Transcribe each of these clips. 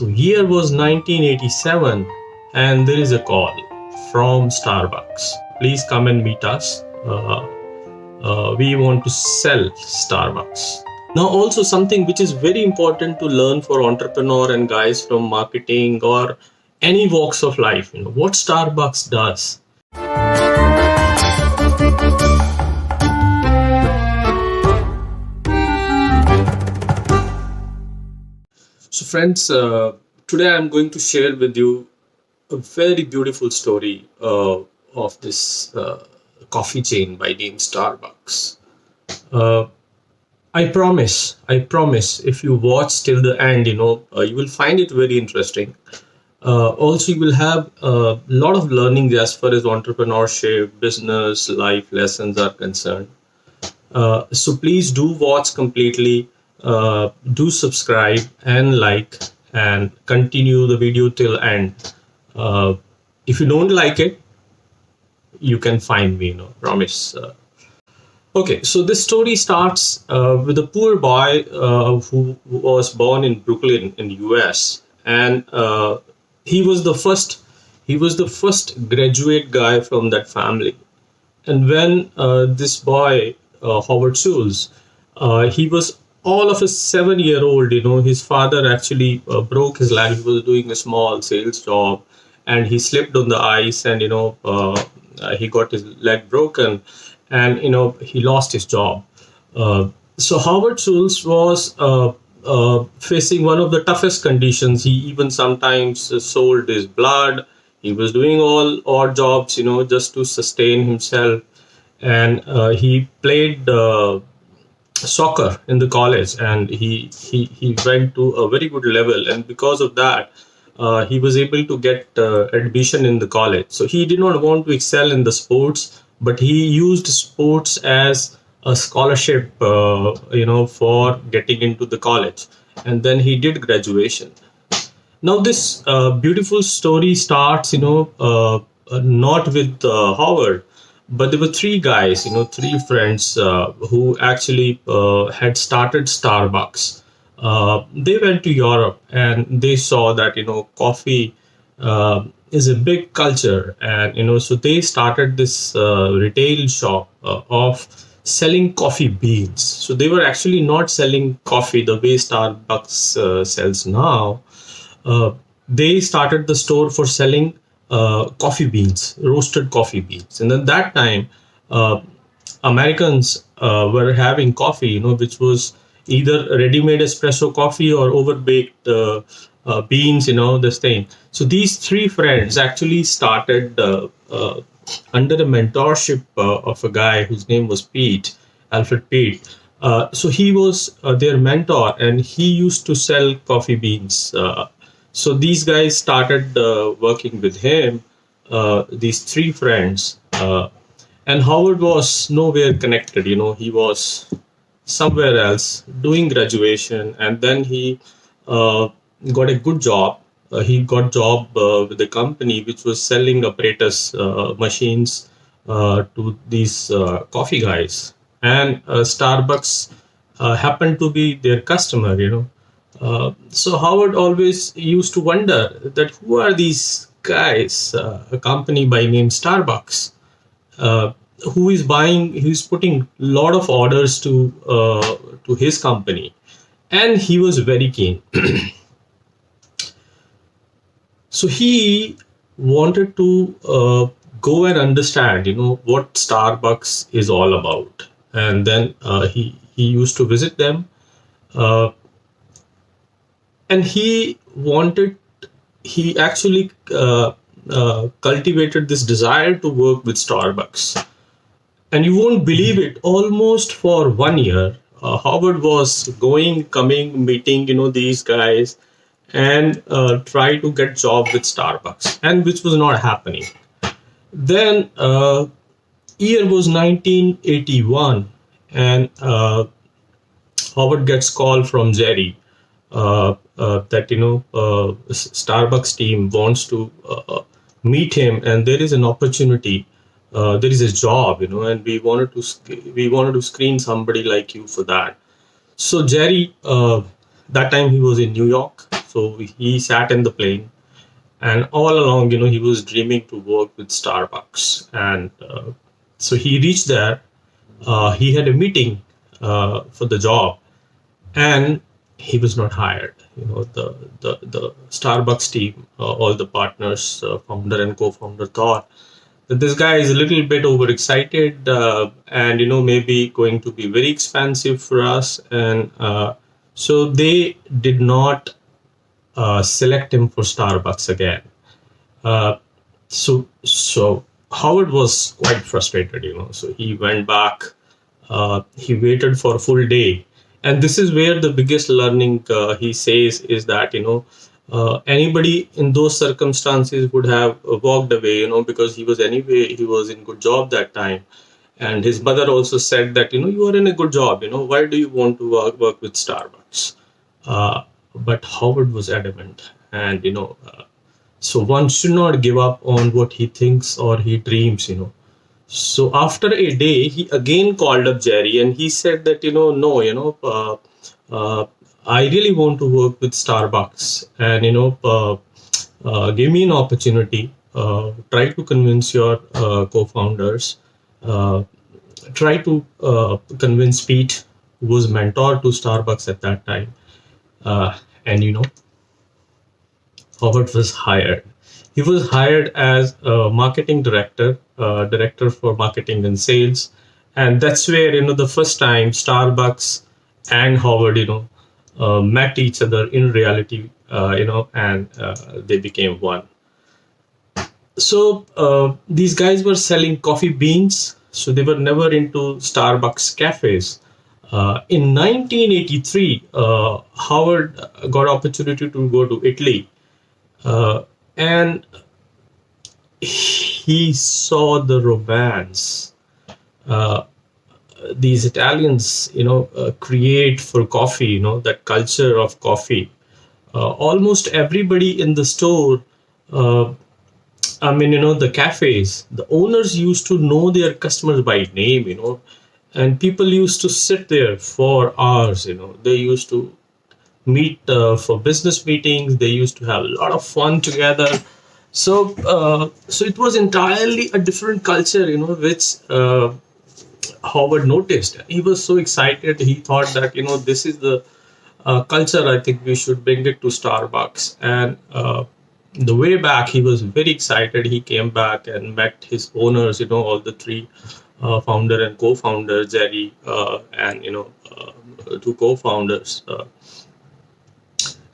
So year was 1987 and there is a call from Starbucks. Please come and meet us. We want to sell Starbucks. Now also something which is very important to learn for entrepreneur and guys from marketing or any walks of life, what Starbucks does. So friends, today I'm going to share with you a very beautiful story of this coffee chain by name Starbucks. I promise, if you watch till the end, you will find it very interesting. Also, you will have a lot of learning as far as entrepreneurship, business, life lessons are concerned. So please do watch completely. Do subscribe and like and continue the video till end. If you don't like it, you can find me, promise. Okay, so this story starts with a poor boy who was born in Brooklyn in US, and he was the first graduate guy from that family. And when this boy Howard Schultz, he was all of a 7-year-old, his father actually broke his leg. He was doing a small sales job and he slipped on the ice and, he got his leg broken and, he lost his job. So Howard Schultz was facing one of the toughest conditions. He even sometimes sold his blood. He was doing all odd jobs, just to sustain himself. And he played soccer in the college, and he went to a very good level, and because of that he was able to get admission in the college. So he did not want to excel in the sports, but he used sports as a scholarship for getting into the college, and then he did graduation. Now this beautiful story starts not with Howard, but there were three guys, three friends who actually had started Starbucks. They went to Europe and they saw that, coffee is a big culture. And, so they started this retail shop of selling coffee beans. So they were actually not selling coffee the way Starbucks sells now. They started the store for selling coffee beans, roasted coffee beans. And at that time, Americans were having coffee, which was either ready-made espresso coffee or overbaked beans, this thing. So these three friends actually started under the mentorship of a guy whose name was Alfred Pete. So he was their mentor, and he used to sell coffee beans. So these guys started working with him, these three friends, and Howard was nowhere connected. He was somewhere else doing graduation, and then he got a good job. He got job with a company which was selling apparatus machines to these coffee guys, and Starbucks happened to be their customer. So Howard always used to wonder that who are these guys, a company by name Starbucks, who's putting a lot of orders to his company, and he was very keen. So he wanted to go and understand, what Starbucks is all about, and then he used to visit them. And he actually cultivated this desire to work with Starbucks. And you won't believe it, almost for 1 year, Howard was going, coming, meeting, these guys, and try to get job with Starbucks, and which was not happening. Then year was 1981, and Howard gets call from Jerry. That Starbucks team wants to meet him, and there is an opportunity. There is a job, and we wanted to screen somebody like you for that. So Jerry, that time he was in New York, So he sat in the plane, and all along, he was dreaming to work with Starbucks. And so he reached there. He had a meeting for the job, and he was not hired. The Starbucks team, all the partners, founder and co-founder, thought that this guy is a little bit overexcited, and maybe going to be very expensive for us, and so they did not select him for Starbucks again. Uh, so Howard was quite frustrated. So he went back. He waited for a full day, and this is where the biggest learning, he says, is that anybody in those circumstances would have walked away, because he was in good job that time. And his mother also said that you are in a good job. Why do you want to work with Starbucks? But Howard was adamant, and so one should not give up on what he thinks or he dreams. So after a day, he again called up Jerry, and he said that no, I really want to work with Starbucks, and give me an opportunity. Try to convince your co-founders. Uh, Try to convince Pete, who was mentor to Starbucks at that time, and Howard was hired. He was hired as a marketing director, director for marketing and sales, and that's where the first time Starbucks and Howard met each other in reality, and they became one. So these guys were selling coffee beans, so they were never into Starbucks cafes. In 1983, Howard got opportunity to go to Italy, and he saw the romance these Italians, create for coffee. That culture of coffee. Almost everybody in the store. The cafes, the owners used to know their customers by name, and people used to sit there for hours. They used to meet for business meetings. They used to have a lot of fun together. So it was entirely a different culture, which Howard noticed. He was so excited. He thought that this is the culture. I think we should bring it to Starbucks. And the way back, he was very excited. He came back and met his owners. All the three, founder and co-founder, Jerry, and two co-founders.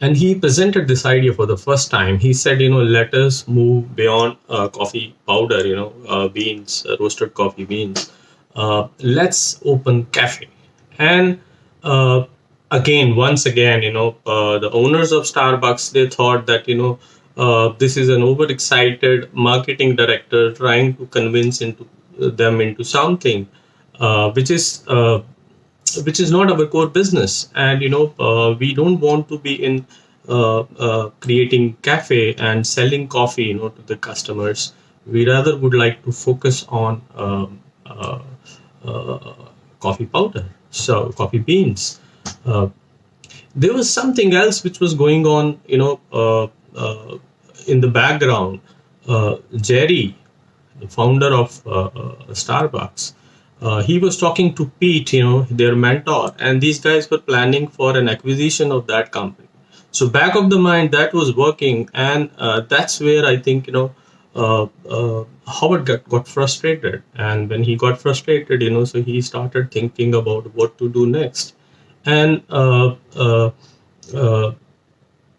And he presented this idea for the first time. He said, let us move beyond coffee powder, beans, roasted coffee beans. Let's open cafe. And once again, the owners of Starbucks, they thought that, this is an overexcited marketing director trying to convince them into something, which is not our core business. And we don't want to be in creating cafe and selling coffee to the customers. We rather would like to focus on coffee powder, so coffee beans. There was something else which was going on in the background. Jerry, the founder of Starbucks, he was talking to Pete, their mentor, and these guys were planning for an acquisition of that company. So back of the mind, that was working, and that's where I think Howard got frustrated. And when he got frustrated, so he started thinking about what to do next. And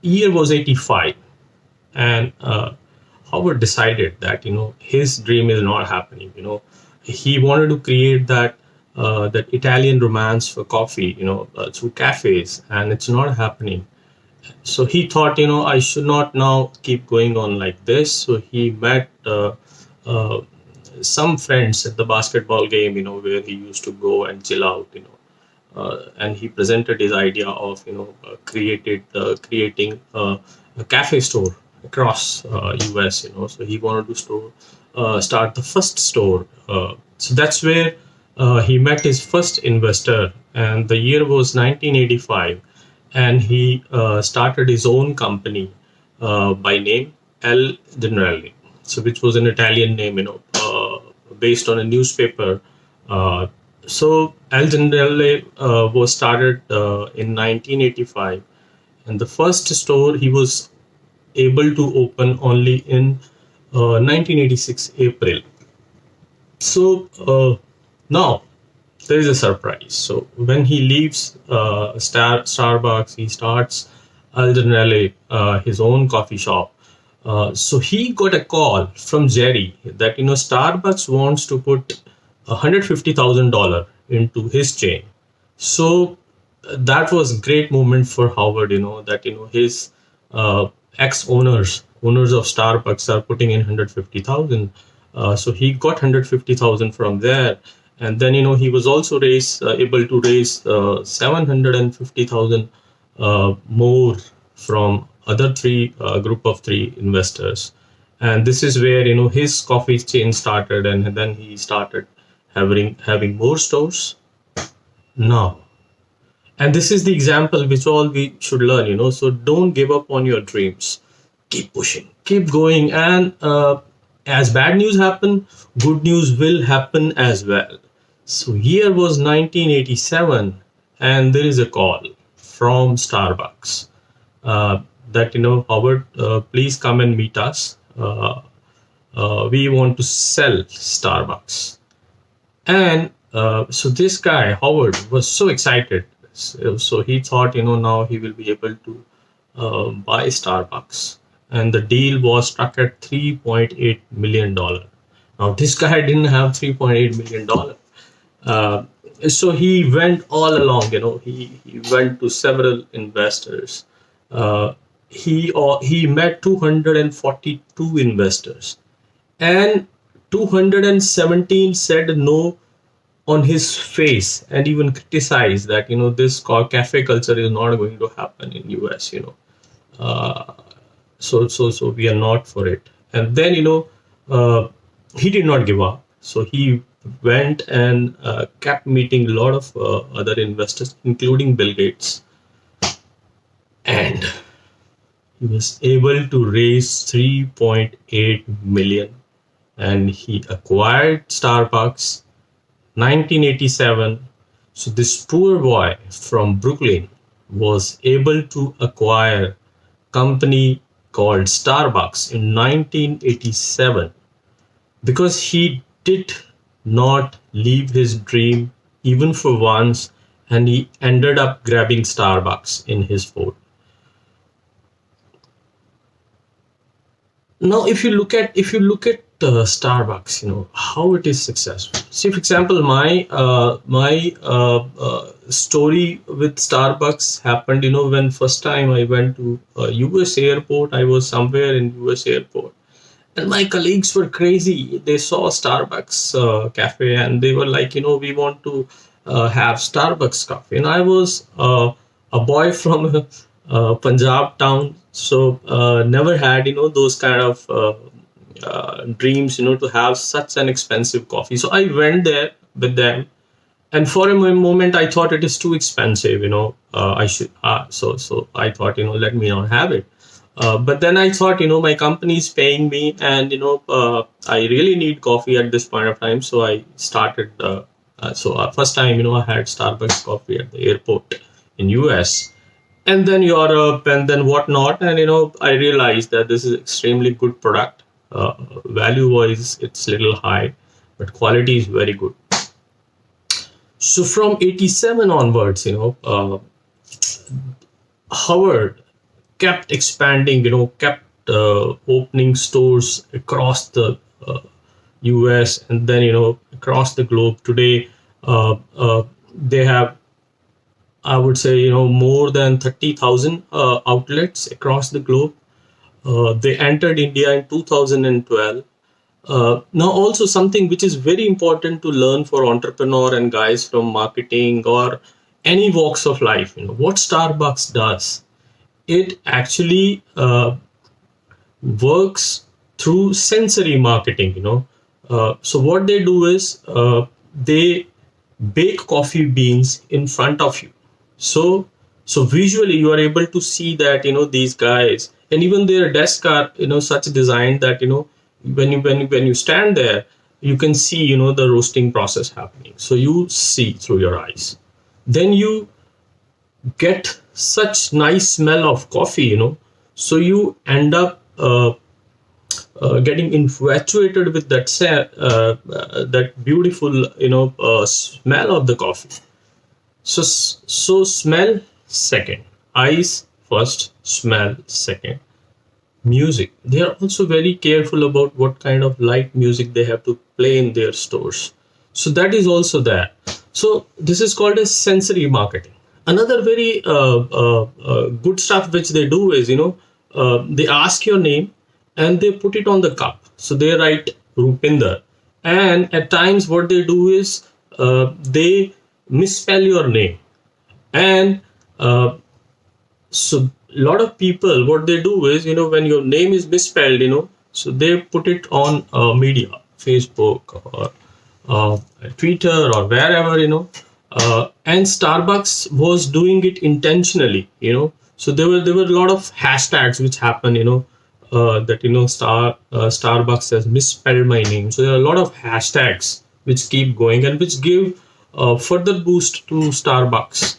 year was 85, and Howard decided that his dream is not happening. He wanted to create that Italian romance for coffee, through cafes, and it's not happening. So he thought, I should not now keep going on like this. So he met some friends at the basketball game, where he used to go and chill out, and he presented his idea of, creating a cafe store across US. So he wanted to start the first store. So that's where he met his first investor, and the year was 1985. and he started his own company by name El Generale, so which was an Italian name, based on a newspaper. Uh, so El Generale was started in 1985, and the first store he was able to open only in 1986 April. So now there is a surprise. So when he leaves Starbucks, he starts Aldenrele, his own coffee shop. So he got a call from Jerry that Starbucks wants to put $150,000 into his chain. So that was a great moment for Howard. That his ex owners of Starbucks are putting in 150,000. So he got 150,000 from there, and then he was also able to raise 750,000 more from other three group of three investors, and this is where his coffee chain started, and then he started having more stores now. And this is the example which all we should learn, so don't give up on your dreams, keep pushing, keep going, and as bad news happen, good news will happen as well. So year was 1987, and there is a call from Starbucks that Howard, please come and meet us. We want to sell Starbucks. And so this guy Howard was so excited. So he thought, now he will be able to buy Starbucks, and the deal was struck at $3.8 million. Now this guy didn't have $3.8 million. So he went all along. He went to several investors. He met 242 investors, and 217 said no on his face, and even criticized that this cafe culture is not going to happen in US. Uh, so we are not for it. And then he did not give up. So he went and kept meeting a lot of other investors, including Bill Gates, and he was able to raise 3.8 million, and he acquired Starbucks 1987. So this poor boy from Brooklyn was able to acquire company called Starbucks in 1987 because he did not leave his dream even for once, and he ended up grabbing Starbucks in his fold. Now if you look at Starbucks, how it is successful. See, for example, my story with Starbucks happened when first time I went to US airport. I was somewhere in US airport, and my colleagues were crazy. They saw Starbucks cafe, and they were like, we want to have Starbucks coffee. And I was a boy from Punjab town, so never had those kind of dreams to have such an expensive coffee. So I went there with them, and for a moment I thought it is too expensive. I should so I thought, let me not have it. But then I thought, my company is paying me, and I really need coffee at this point of time. So I started. First time, I had Starbucks coffee at the airport in US, and then Europe, and then whatnot. And I realized that this is extremely good product. Value wise, it's little high, but quality is very good. So from 87 onwards, Howard kept expanding, kept opening stores across the US, and then across the globe. Today they have, I would say, more than 30,000 outlets across the globe. They entered India in 2012. Now also something which is very important to learn for entrepreneur and guys from marketing or any walks of life, what Starbucks does, it actually works through sensory marketing. So what they do is they bake coffee beans in front of you. So So visually you are able to see that, these guys, and even their desk are, such designed that, when you stand there, you can see, the roasting process happening. So you see through your eyes. Then you get such nice smell of coffee, so you end up getting infatuated with that beautiful, smell of the coffee. So smell second, eyes first, smell second. Music, they are also very careful about what kind of light music they have to play in their stores. So that is also there. So this is called as sensory marketing. Another very good stuff which they do is, they ask your name and they put it on the cup. So they write Rupinder, and at times what they do is they misspell your name. And so a lot of people, what they do is, when your name is misspelled, so they put it on media, Facebook or Twitter or wherever, and Starbucks was doing it intentionally, so there were a lot of hashtags which happen, that, Starbucks has misspelled my name. So there are a lot of hashtags which keep going and which give further boost to Starbucks.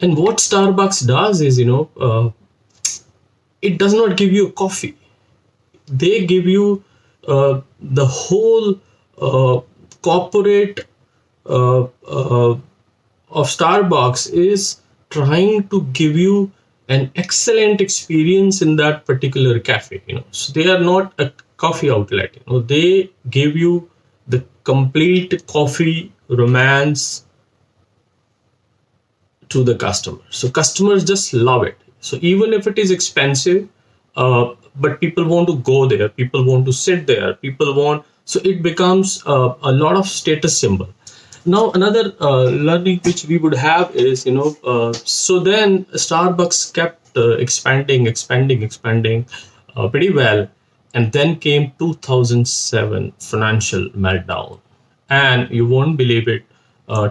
And what Starbucks does is, it does not give you coffee. They give you the whole corporate of Starbucks is trying to give you an excellent experience in that particular cafe. So they are not a coffee outlet. They give you the complete coffee romance to the customer. So customers just love it. So even if it is expensive, but people want to go there, people want to sit there, so it becomes a lot of status symbol. Now another learning which we would have is, so then Starbucks kept expanding pretty well, and then came 2007 financial meltdown, and you won't believe it.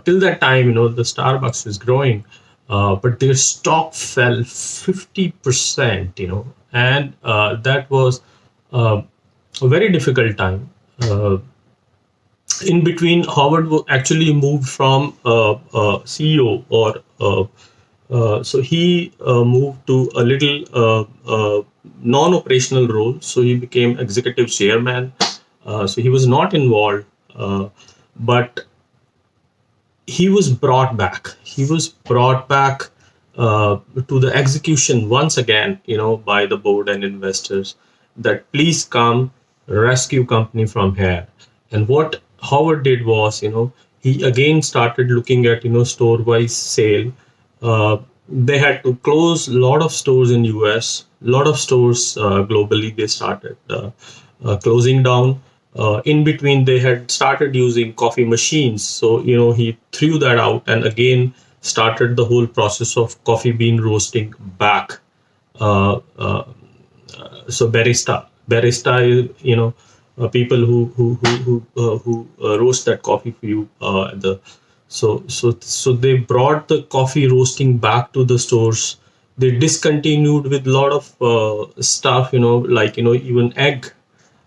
Till that time, the Starbucks was growing, but their stock fell 50%, and that was a very difficult time. In between, Howard actually moved from CEO, so he moved to a little non-operational role. So he became executive chairman. So he was not involved, but he was brought back. To the execution once again, by the board and investors, that please come rescue company from here. And what Howard did was, he again started looking at, store-wise sale. They had to close a lot of stores in US, a lot of stores globally. They started closing down. In between, they had started using coffee machines. So, he threw that out and again started the whole process of coffee bean roasting back. So barista, people who roast that coffee for you. So they brought the coffee roasting back to the stores. They discontinued with a lot of stuff, like even egg.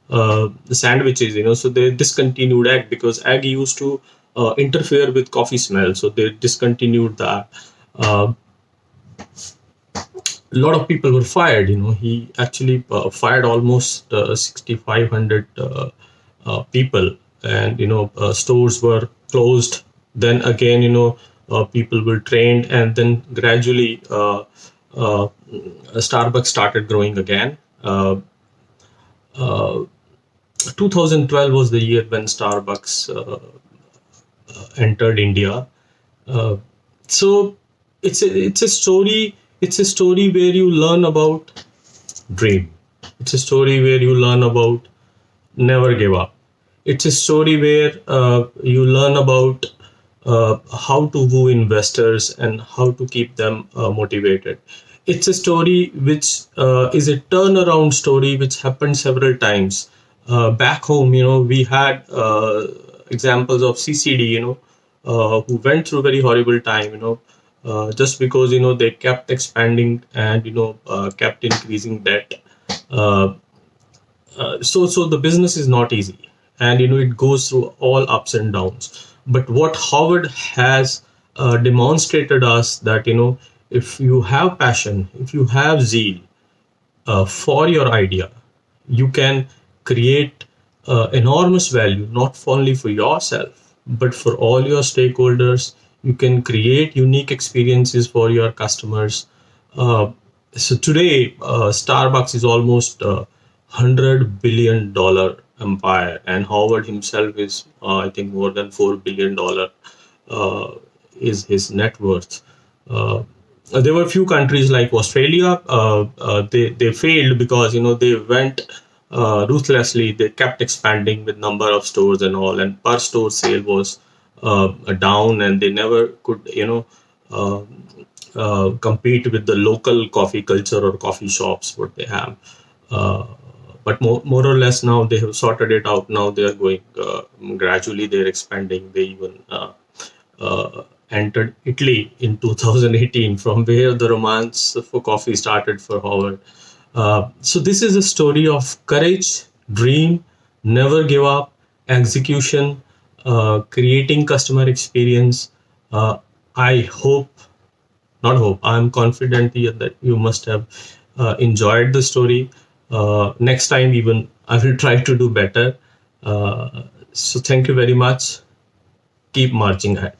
The sandwiches, so they discontinued egg because egg used to interfere with coffee smell. So they discontinued that. A lot of people were fired. He actually fired almost 6,500 people, and stores were closed. Then again, people were trained, and then gradually Starbucks started growing again. 2012 was the year when Starbucks entered India. So it's a story. It's a story where you learn about dream. It's a story where you learn about never give up. It's a story where you learn about how to woo investors and how to keep them motivated. It's a story which is a turnaround story which happened several times. Back home, we had examples of CCD, who went through very horrible time, just because they kept expanding and kept increasing debt. Uh, so the business is not easy, and it goes through all ups and downs. But what Howard has demonstrated us that if you have passion, if you have zeal for your idea, you can create enormous value, not only for yourself, but for all your stakeholders. You can create unique experiences for your customers. Uh, so today, Starbucks is almost $100 billion empire, and Howard himself is, I think, more than $4 billion is his net worth. Uh, there were a few countries like Australia. They failed because they went ruthlessly. They kept expanding with number of stores and all, and per store sale was down, and they never could uh, compete with the local coffee culture or coffee shops what they have. Uh, but more or less now they have sorted it out. Now they are going gradually. They're expanding. They even entered Italy in 2018, from where the romance for coffee started for Howard. So this is a story of courage, dream, never give up, execution, creating customer experience. I hope, not hope, I'm confident that you must have enjoyed the story. Next time, even I will try to do better. So thank you very much. Keep marching ahead.